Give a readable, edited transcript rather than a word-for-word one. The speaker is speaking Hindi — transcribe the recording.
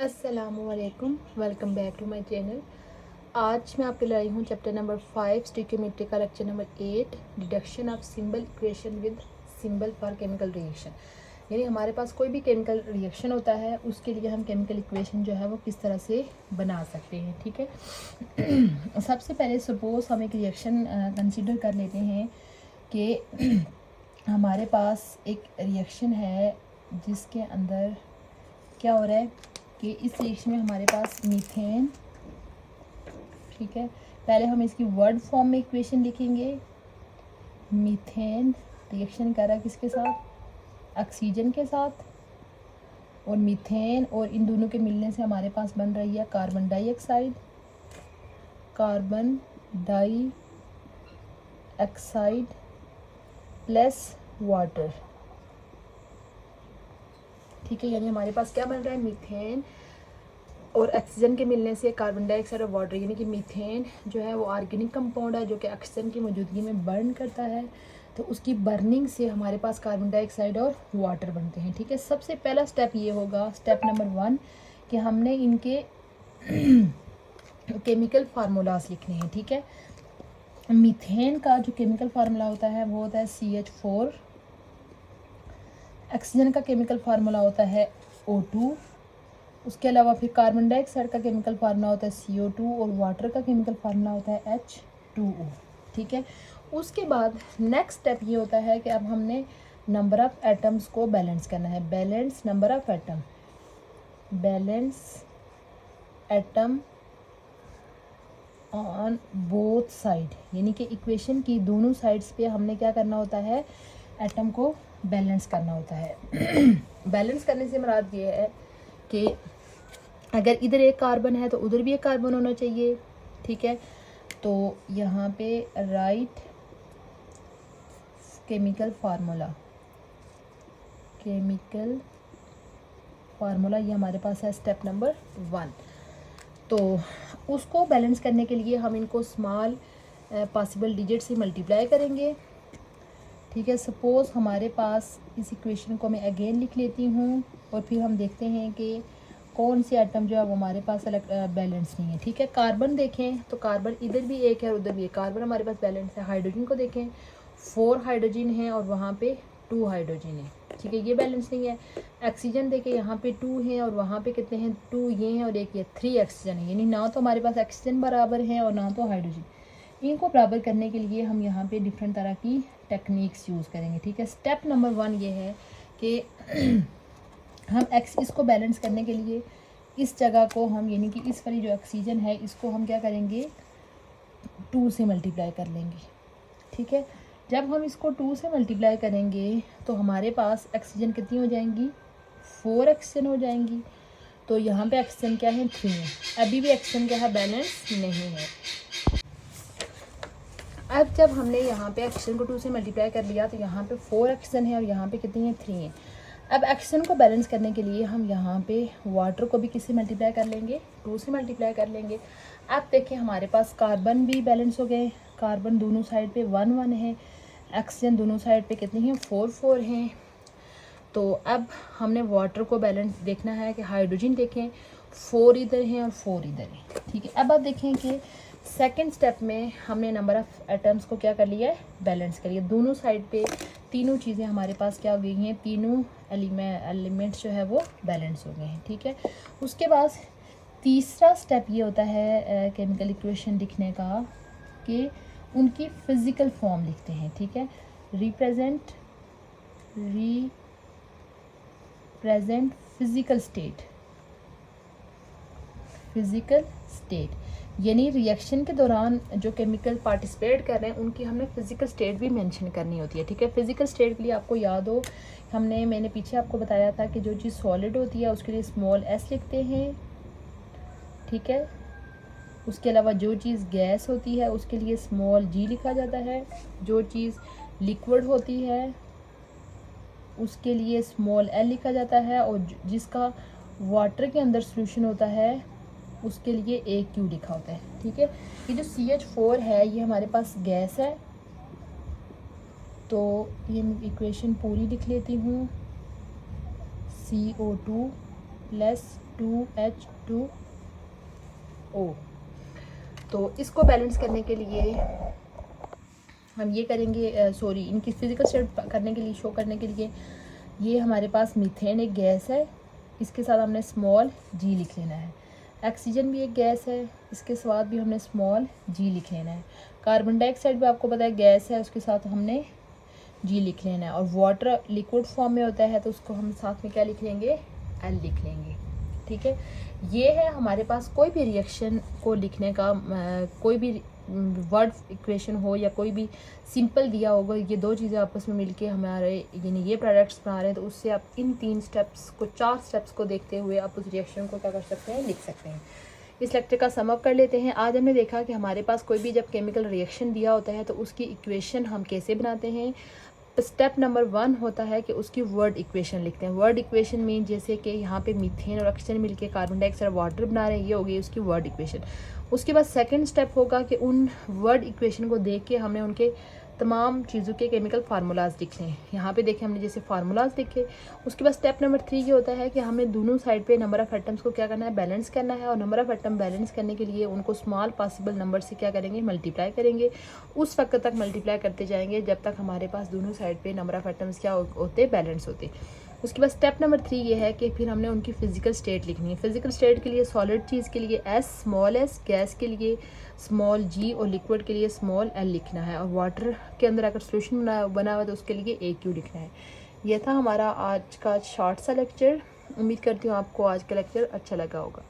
अस्सलामुअलैकुम, welcome back to my channel. आज मैं आपके लाई हूँ चैप्टर नंबर 5 स्टिक्योमेट्री का lecture number 8 deduction of symbol equation with symbol for chemical reaction. यानी हमारे पास कोई भी केमिकल रिएक्शन होता है उसके लिए हम केमिकल इक्वेशन जो है वो किस तरह से बना सकते हैं। ठीक है। सबसे पहले सपोज हम एक रिएक्शन कंसिडर कर लेते हैं कि हमारे पास एक रिएक्शन है जिसके अंदर क्या हो रहा है कि इस रिएक्शन में हमारे पास मीथेन, ठीक है, पहले हम इसकी वर्ड फॉर्म में इक्वेशन लिखेंगे। मीथेन रिएक्शन कर रहा है किसके साथ? ऑक्सीजन के साथ। और मीथेन और इन दोनों के मिलने से हमारे पास बन रही है carbon dioxide, carbon dioxide plus water. ठीक है, यानी हमारे पास क्या बन रहा है? मीथेन और ऑक्सीजन के मिलने से कार्बन डाइऑक्साइड और वाटर। यानी कि मीथेन जो है वो ऑर्गेनिक कंपाउंड है जो कि ऑक्सीजन की मौजूदगी में बर्न करता है, तो उसकी बर्निंग से हमारे पास कार्बन डाइऑक्साइड और वाटर बनते हैं। ठीक है, सबसे पहला स्टेप ये होगा, स्टेप नंबर 1, कि हमने इनके केमिकल फार्मूलाज लिखने हैं। ठीक है, मीथेन का जो केमिकल फार्मूला होता है वो होता है CH4, ऑक्सीजन का केमिकल फार्मूला होता है O2, उसके अलावा फिर कार्बन डाइऑक्साइड का केमिकल फार्मूला होता है CO2 और वाटर का केमिकल फार्मूला होता है H2O। ठीक है, उसके बाद नेक्स्ट स्टेप ये होता है कि अब हमने नंबर ऑफ एटम्स को बैलेंस करना है। Balance number of atom, balance atom on both side, यानी कि इक्वेशन की दोनों साइड्स पे हमने क्या करना होता है? एटम को बैलेंस करना होता है। बैलेंस करने से मुराद ये है कि अगर इधर एक कार्बन है तो उधर भी एक कार्बन होना चाहिए। ठीक है, तो यहाँ पे right chemical formula, chemical formula ये हमारे पास है स्टेप नंबर 1। तो उसको बैलेंस करने के लिए हम इनको स्मॉल पॉसिबल डिजिट से मल्टीप्लाई करेंगे। ठीक है, सपोज हमारे पास इस इक्वेशन को मैं अगेन लिख लेती हूँ और फिर हम देखते हैं कि कौन से आइटम जो है वो हमारे पास बैलेंस नहीं है। ठीक है, कार्बन देखें तो कार्बन इधर भी एक है और उधर भी एक, कार्बन हमारे पास बैलेंस है। हाइड्रोजन को देखें 4 हाइड्रोजन है और वहाँ पे 2 हाइड्रोजन है। ठीक है, ये बैलेंस नहीं है। ऑक्सीजन देखें, यहाँ पे 2 हैं और वहाँ पे कितने हैं? 2 ये हैं और एक ये 3 ऑक्सीजन है। यानी ना तो हमारे पास ऑक्सीजन बराबर है और ना तो हाइड्रोजन। इनको बराबर करने के लिए हम यहाँ पे डिफरेंट तरह की टेक्निक्स यूज़ करेंगे। ठीक है, स्टेप नंबर 1 ये है कि हम इसको बैलेंस करने के लिए इस जगह को हम, यानी कि इस वाली जो ऑक्सीजन है इसको हम क्या करेंगे? 2 से मल्टीप्लाई कर लेंगे। ठीक है, जब हम इसको 2 से मल्टीप्लाई करेंगे तो हमारे पास ऑक्सीजन कितनी हो जाएंगी? 4 ऑक्सीजन हो जाएंगी। तो यहाँ पे ऑक्सीजन क्या है? 3 है। अभी भी ऑक्सीजन क्या है? बैलेंस नहीं है। अब जब हमने यहाँ पे ऑक्सीजन को 2 से मल्टीप्लाई कर लिया तो यहाँ पे 4 ऑक्सीजन है और यहाँ पे कितनी है? 3 है। अब ऑक्सीजन को बैलेंस करने के लिए हम यहाँ पे वाटर को भी किससे मल्टीप्लाई कर लेंगे? 2 से मल्टीप्लाई कर लेंगे। अब देखिए हमारे पास कार्बन भी बैलेंस हो गए, कार्बन दोनों साइड पे 1 1 है, ऑक्सीजन दोनों साइड पे कितनी है? 4 4 हैं। तो अब हमने वाटर को बैलेंस देखना है कि हाइड्रोजन देखें 4 इधर हैं और 4 इधर हैं। ठीक है, अब आप देखें कि सेकेंड स्टेप में हमने नंबर ऑफ़ एटम्स को क्या कर लिया है? बैलेंस कर लिया। दोनों साइड पे तीनों चीज़ें हमारे पास क्या हो गई हैं? तीनों एलिमेंट्स जो है वो बैलेंस हो गए हैं। ठीक है, उसके बाद तीसरा स्टेप ये होता है केमिकल इक्वेशन लिखने का कि उनकी फिज़िकल फॉर्म लिखते हैं। ठीक है, रिप्रेजेंट फिज़िकल स्टेट, यानी रिएक्शन के दौरान जो केमिकल पार्टिसिपेट कर रहे हैं उनकी हमने फिजिकल स्टेट भी मेंशन करनी होती है। ठीक है, फिजिकल स्टेट के लिए आपको याद हो मैंने पीछे आपको बताया था कि जो चीज़ सॉलिड होती है उसके लिए स्मॉल s लिखते हैं। ठीक है, उसके अलावा जो चीज़ गैस होती है उसके लिए स्मॉल g लिखा जाता है। जो चीज़ लिक्विड होती है उसके लिए स्मॉल l लिखा जाता है और जिसका वाटर के अंदर सोल्यूशन होता है उसके लिए AQ लिखा होता है। ठीक है, ये जो CH4 है ये हमारे पास गैस है, तो ये इक्वेशन पूरी लिख लेती हूँ। CO2 plus 2H2O। तो इसको बैलेंस करने के लिए हम ये करेंगे, सॉरी इनकी फिजिकल स्टेट करने के लिए, शो करने के लिए, ये हमारे पास मीथेन एक गैस है, इसके साथ हमने स्मॉल जी लिख लेना है। ऑक्सीजन भी एक गैस है, इसके साथ भी हमने स्मॉल जी लिख लेना है। कार्बन डाइऑक्साइड भी आपको पता है गैस है, उसके साथ हमने जी लिख लेना है। और वाटर लिक्विड फॉर्म में होता है तो उसको हम साथ में क्या लिख लेंगे, एल लिख लेंगे। ठीक है, ये है हमारे पास कोई भी रिएक्शन को लिखने का, कोई भी वर्ड इक्वेशन हो या कोई भी सिंपल दिया होगा, ये दो चीज़ें आपस में मिलके हमारे यानी ये प्रोडक्ट्स बना रहे हैं, तो उससे आप इन 3 स्टेप्स को, 4 स्टेप्स को देखते हुए आप उस रिएक्शन को क्या कर सकते हैं, लिख सकते हैं। इस लेक्चर का सम अप कर लेते हैं। आज हमने देखा कि हमारे पास कोई भी जब केमिकल रिएक्शन दिया होता है तो उसकी इक्वेशन हम कैसे बनाते हैं। स्टेप नंबर 1 होता है कि उसकी वर्ड इक्वेशन लिखते हैं। वर्ड इक्वेशन मीन जैसे कि यहाँ पे मीथेन और ऑक्सीजन मिलके कार्बन डाइऑक्साइड वाटर बना रहे हैं, ये हो गई उसकी वर्ड इक्वेशन। उसके बाद सेकंड स्टेप होगा कि उन वर्ड इक्वेशन को देख के हमने उनके तमाम चीज़ों के केमिकल फार्मूलाज लिख लें। यहाँ पे देखें हमने जैसे फार्मूलाज लिखे। उसके बाद स्टेप नंबर 3 ये होता है कि हमें दोनों साइड पे नंबर ऑफ़ एटम्स को क्या करना है, बैलेंस करना है। और नंबर ऑफ़ एटम बैलेंस करने के लिए उनको स्मॉल पॉसिबल नंबर से क्या करेंगे, मल्टीप्लाई करेंगे। उस वक्त तक मल्टीप्लाई करते जाएंगे जब तक हमारे पास दोनों साइड पे नंबर ऑफ़ एटम्स क्या होते, बैलेंस होते। उसके बाद स्टेप नंबर 3 ये है कि फिर हमने उनकी फिजिकल स्टेट लिखनी है। फिजिकल स्टेट के लिए सॉलिड चीज़ के लिए एस, स्मॉल एस, गैस के लिए स्मॉल जी और लिक्विड के लिए स्मॉल एल लिखना है। और वाटर के अंदर अगर सोल्यूशन बना हुआ है तो उसके लिए AQ लिखना है। यह था हमारा आज का शॉर्ट सा लेक्चर। उम्मीद करती हूँ आपको आज का लेक्चर अच्छा लगा होगा।